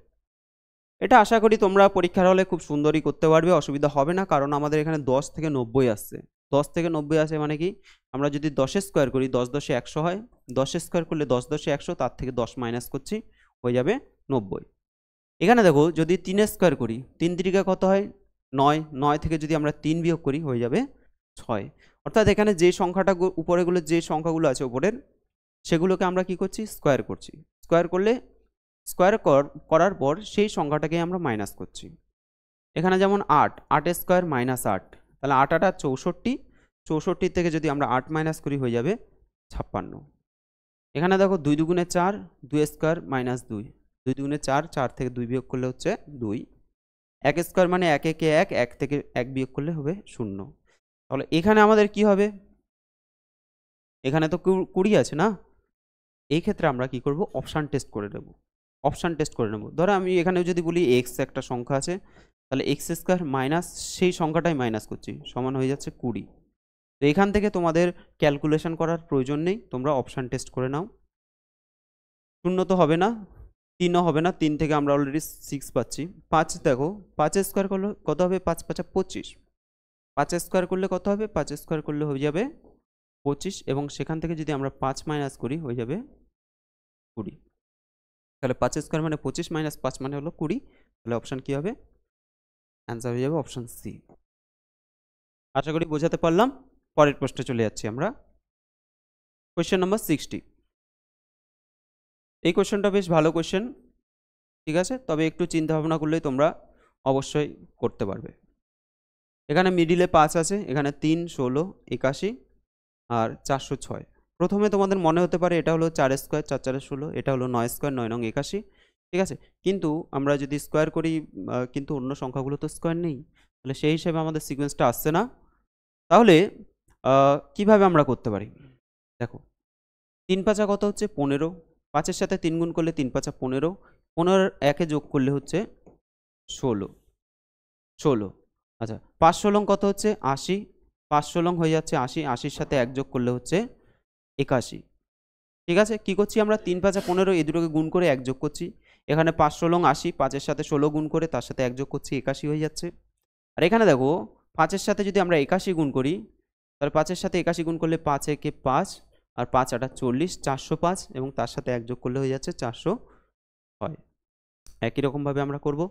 এটা আশা করি তোমরা পরীক্ষার হলে খুব সুন্দরই করতে পারবে, অসুবিধা হবে না, কারণ আমাদের এখানে 10 থেকে 90 আসছে। 10 থেকে 90 আসে মানে কি? আমরা যদি 10 স্কোয়ার করি 10 10 100 হয়, 10 স্কোয়ার করলে 10 10 100, তার থেকে 10 মাইনাস করছি, হয়ে যাবে 90। এখানে দেখো যদি 3 স্কোয়ার করি, 3 3 কত হয়? 9, 9 থেকে যদি আমরা 3 বিয়োগ করি হয়ে যাবে 6। অর্থাৎ এখানে যে সংখ্যাটা উপরেগুলো, যে সংখ্যাগুলো আছে উপরের, সেগুলোকে আমরা কি করছি? স্কোয়ার করছি। স্কোয়ার করলে করার পর সেই সংখ্যাটাকে আমরা মাইনাস করছি। এখানে যেমন 8, 8 স্কোয়ার মাইনাস 8, তাহলে 8 8 64, 64 থেকে যদি আমরা 8 মাইনাস করি হয়ে যাবে 56। এখানে দেখো 2 2 4, 2 স্কোয়ার মাইনাস 2, 2 2 4, 4 থেকে 2 বিয়োগ করলে হচ্ছে 2। 1 স্কোয়ার মানে 1 1 1, 1 থেকে 1 বিয়োগ করলে হবে 0। তাহলে এখানে আমাদের কি হবে? এখানে তো 20 আছে না, এই ক্ষেত্রে আমরা কি করব? অপশান টেস্ট করে নেব, অপশান টেস্ট করে নেব। ধরো আমি এখানে যদি বলি এক্স একটা সংখ্যা আছে, তাহলে এক্স স্কোয়ার মাইনাস সেই সংখ্যাটাই মাইনাস করছি, সমান হয়ে যাচ্ছে 20। তো এখান থেকে তোমাদের ক্যালকুলেশন করার প্রয়োজন নেই, তোমরা অপশান টেস্ট করে নাও। 0 তো হবে না, 3ও হবে না, 3 থেকে আমরা অলরেডি 6 পাচ্ছি। 5 দেখো, 5 স্কোয়ার করলে কত হবে? 5 5 25। 5 স্কোয়ার করলে কত হবে? 5 স্কোয়ার করলে হয়ে যাবে 25, এবং সেখান থেকে যদি আমরা 5 মাইনাস করি হয়ে যাবে 20। তাহলে 5 স্কোয়ার মানে 25 মাইনাস 5 মানে হলো 20। তাহলে অপশান কী হবে? অ্যান্সার হয়ে যাবে অপশান সি। আশা করি বোঝাতে পারলাম। পরের প্রশ্নে চলে যাচ্ছি আমরা। Question number 60। এই কোয়েশ্চেনটা বেশ ভালো কোয়েশ্চেন, ঠিক আছে, তবে একটু চিন্তা ভাবনা করলেই তোমরা অবশ্যই করতে পারবে। এখানে মিডিলে 5 আছে, এখানে 3 16 81 আর 406। প্রথমে তোমাদের মনে হতে পারে এটা হলো 4 স্কোয়ার 4 4 16, এটা হলো 9 স্কোয়ার 9 9 81, ঠিক আছে, কিন্তু আমরা যদি স্কোয়ার করি, কিন্তু অন্য সংখ্যাগুলো তো স্কোয়ার নেই, তাহলে সেই হিসেবে আমাদের সিকোয়েন্সটা আসছে না। তাহলে কিভাবে আমরা করতে পারি? দেখো 3 5 কত হচ্ছে? 15। 5-এর সাথে 3 গুণ করলে 3 5 15, 15 1-এ যোগ করলে হচ্ছে 16। আচ্ছা 5 16 কত হচ্ছে? 80। 5 16 হয়ে যাচ্ছে 80, 80-র সাথে 1 যোগ করলে হচ্ছে 81, ঠিক আছে। কি করছি আমরা? 3 5 15, এই দুটোকে গুণ করে 1 যোগ করছি। এখানে 5 16 80, 5-এর সাথে 16 গুণ করে তার সাথে 1 যোগ করছি, 81 হয়ে যাচ্ছে। আর এখানে দেখো 5-এর সাথে যদি আমরা 81 গুণ করি, তাহলে 5-এর সাথে 81 গুণ করলে 5 একে 5, আর 5 8 40, 405, এবং তার সাথে 1 যোগ করলে হয়ে যাচ্ছে 406। একই রকমভাবে আমরা করব।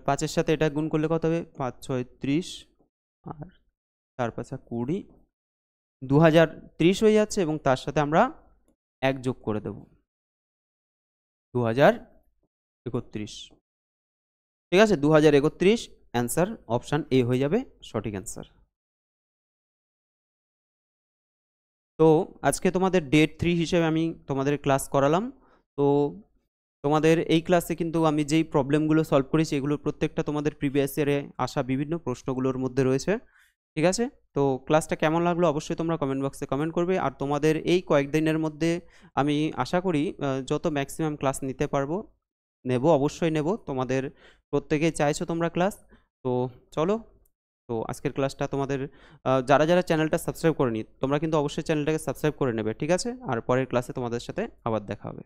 5-এর সাথে এটা গুণ করলে কত হবে? 5 6 30, আর 4 5 20, 2030 হয়ে যাচ্ছে, এবং তার সাথে আমরা 1 যোগ করে দেব 2031। ঠিক আছে, 2031 অ্যান্সার অপশান এ হয়ে যাবে সঠিক অ্যান্সার। তো আজকে তোমাদের ডেট 3 হিসেবে আমি তোমাদের ক্লাস করালাম। তো তোমাদের এই ক্লাসে কিন্তু আমি যেই প্রবলেমগুলো সলভ করেছি এগুলো প্রত্যেকটা তোমাদের প্রিভিয়াস ইয়ারে আসা বিভিন্ন প্রশ্নগুলোর মধ্যে রয়েছে। ঠিক আছে, তো ক্লাসটা কেমন লাগলো অবশ্যই তোমরা কমেন্ট বক্সে কমেন্ট করবে। আর তোমাদের এই কয়েকদিনের মধ্যে আমি আশা করি যত ম্যাক্সিমাম ক্লাস নিতে পারবো নেব, অবশ্যই নেব। তোমাদের প্রত্যেকেই চাইছো তোমরা ক্লাস, তো চলো। তো আজকের ক্লাসটা তোমাদের যারা যারা চ্যানেলটা সাবস্ক্রাইব করেনি তোমরা কিন্তু অবশ্যই চ্যানেলটাকে সাবস্ক্রাইব করে নেবে, ঠিক আছে। আর পরের ক্লাসে তোমাদের সাথে আবার দেখা হবে।